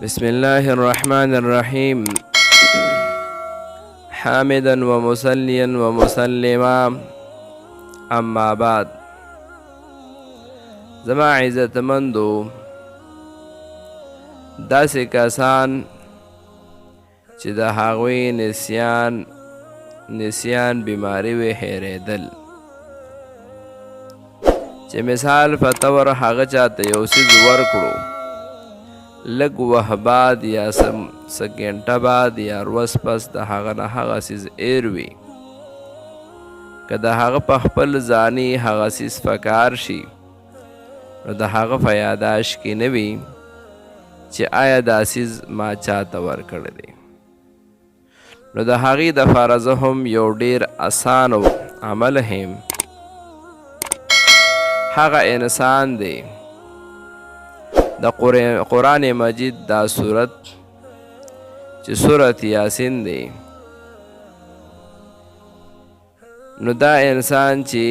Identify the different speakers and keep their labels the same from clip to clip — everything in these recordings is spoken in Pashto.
Speaker 1: بسم الله الرحمن الرحيم حامدا ومصليا ومسلما اما بعد. زما عزتمندو داسې کسان چې د هغوی نسیان بیماری وی هېرېدل، چې مثال په طور هغه چاته یو څیز ورکړو، لږ وخت بعد یا څه ګنټه بعد یا ورځ پس د هغه نه هغه څیز ایر وي، که د هغه په خپل ځاني هغه څیز پکار شي نو د هغه په یاداشت کې نه وي چې آیا دا څیز ما چاته ورکړی دی. نو د هغې دپاره زه هم یو ډیر اسان عمل هم هغه انسان دی د قرآن مجید دا صورت چې صورت یاسین دی، نو دا انسان چې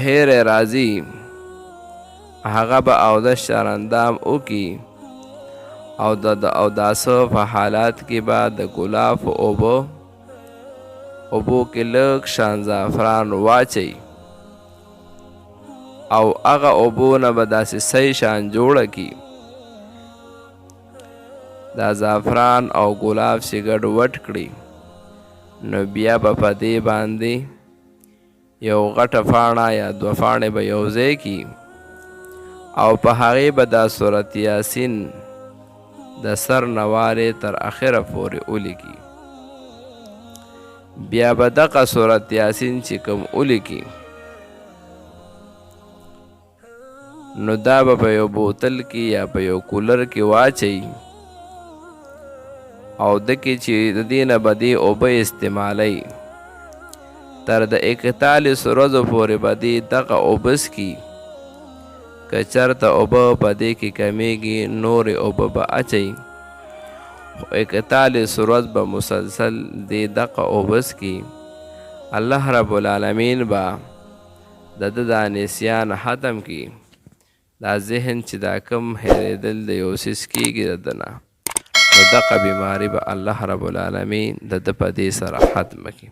Speaker 1: هیر راځي هغه به اودس شرندام وکي او د اوداسه په حالات کې به د ګلاب اوبو کې لږ شان زعفران واچي او هغه اوبو نه به داسې صحیح شان جوړه کي، دا زعفران او ګلاب چې ګډ وډ کړي، نو بیا به په دې باندې یو غټه پاڼه یا دوه پاڼې به یو ځای کي او په هغې به دا صورت یاسین د سر نوارې تر اخره پورې ولیکي. بیا به دغه صورت یاسین چې کوم ولیکي نو دا به په یو بوتل کې یا په یو کولر کې واچي او دکې چې د دې نه به دې اوبه استعمالی تر د 41 ورځو پورې به دې دغه اوبه څکي. که چېرته اوبه په دې کې کمیږي نورې اوبه به اچوي، خو 41 ورځ به مسلسل دې دغه اوبه څکي. الله رب العالمین به د ده دا نسیان ختم کړي، دا ذهن چې دا کم هېرېدل د یو څیز کېږي د ده نه، نو دغه بیماري به الله رب العالمین د ده په دې سره ختمه کړي.